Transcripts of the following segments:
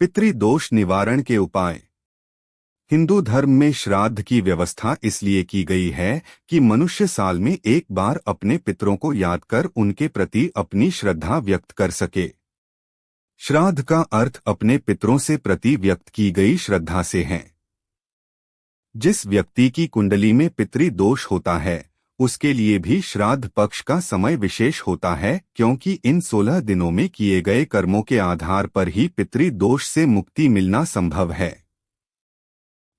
पितृदोष निवारण के उपाय। हिंदू धर्म में श्राद्ध की व्यवस्था इसलिए की गई है कि मनुष्य साल में एक बार अपने पितरों को याद कर उनके प्रति अपनी श्रद्धा व्यक्त कर सके। श्राद्ध का अर्थ अपने पितरों से प्रति व्यक्त की गई श्रद्धा से है। जिस व्यक्ति की कुंडली में पितृदोष होता है उसके लिए भी श्राद्ध पक्ष का समय विशेष होता है, क्योंकि इन 16 दिनों में किए गए कर्मों के आधार पर ही पितृदोष से मुक्ति मिलना संभव है।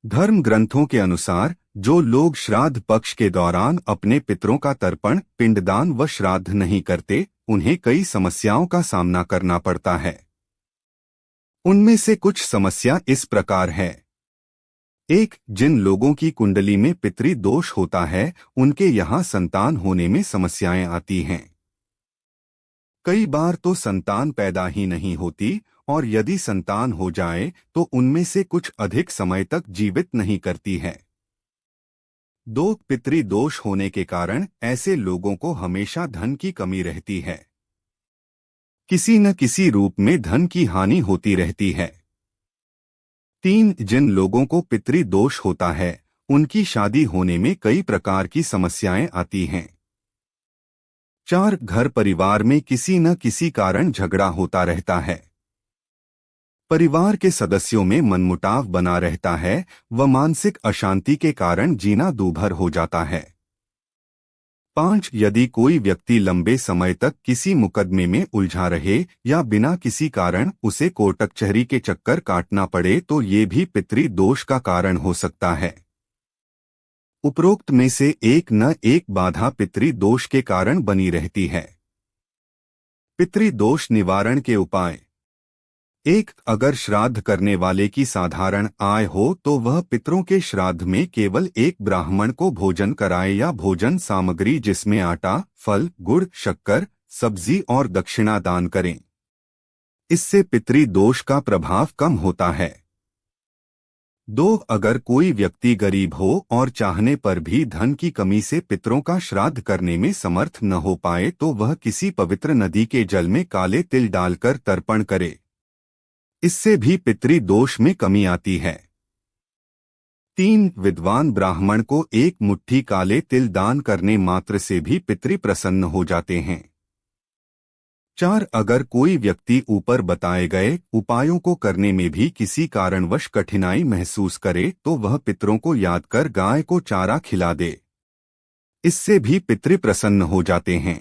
धर्म ग्रंथों के अनुसार जो लोग श्राद्ध पक्ष के दौरान अपने पितरों का तर्पण, पिंडदान व श्राद्ध नहीं करते, उन्हें कई समस्याओं का सामना करना पड़ता है। उनमें से कुछ समस्या इस प्रकार है। 1. जिन लोगों की कुंडली में पितृदोष होता है उनके यहाँ संतान होने में समस्याएं आती हैं। कई बार तो संतान पैदा ही नहीं होती, और यदि संतान हो जाए तो उनमें से कुछ अधिक समय तक जीवित नहीं करती है। 2. पितृदोष होने के कारण ऐसे लोगों को हमेशा धन की कमी रहती है। किसी न किसी रूप में धन की हानि होती रहती है। 3. जिन लोगों को पितृदोष होता है उनकी शादी होने में कई प्रकार की समस्याएं आती हैं। 4. घर परिवार में किसी न किसी कारण झगड़ा होता रहता है। परिवार के सदस्यों में मनमुटाव बना रहता है व मानसिक अशांति के कारण जीना दूभर हो जाता है। 5. यदि कोई व्यक्ति लंबे समय तक किसी मुकदमे में उलझा रहे या बिना किसी कारण उसे कोर्ट कचहरी के चक्कर काटना पड़े तो ये भी पितृदोष का कारण हो सकता है। उपरोक्त में से एक न एक बाधा पितृदोष के कारण बनी रहती है। पितृदोष निवारण के उपाय। 1. अगर श्राद्ध करने वाले की साधारण आय हो तो वह पितरों के श्राद्ध में केवल एक ब्राह्मण को भोजन कराए या भोजन सामग्री जिसमें आटा, फल, गुड़, शक्कर, सब्जी और दक्षिणा दान करें। इससे पितृदोष का प्रभाव कम होता है। 2. अगर कोई व्यक्ति गरीब हो और चाहने पर भी धन की कमी से पितरों का श्राद्ध करने में समर्थ न हो पाए तो वह किसी पवित्र नदी के जल में काले तिल डालकर तर्पण करे। इससे भी पितृदोष में कमी आती है। 3. विद्वान ब्राह्मण को एक मुट्ठी काले तिल दान करने मात्र से भी पितृ प्रसन्न हो जाते हैं। 4. अगर कोई व्यक्ति ऊपर बताए गए उपायों को करने में भी किसी कारणवश कठिनाई महसूस करे तो वह पितरों को याद कर गाय को चारा खिला दे। इससे भी पितृ प्रसन्न हो जाते हैं।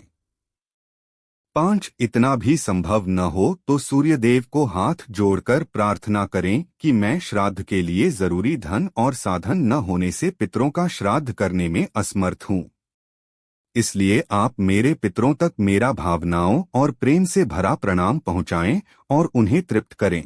5. इतना भी संभव न हो तो सूर्यदेव को हाथ जोड़कर प्रार्थना करें कि मैं श्राद्ध के लिए जरूरी धन और साधन न होने से पितरों का श्राद्ध करने में असमर्थ हूँ। इसलिए आप मेरे पितरों तक मेरा भावनाओं और प्रेम से भरा प्रणाम पहुँचाएं और उन्हें तृप्त करें।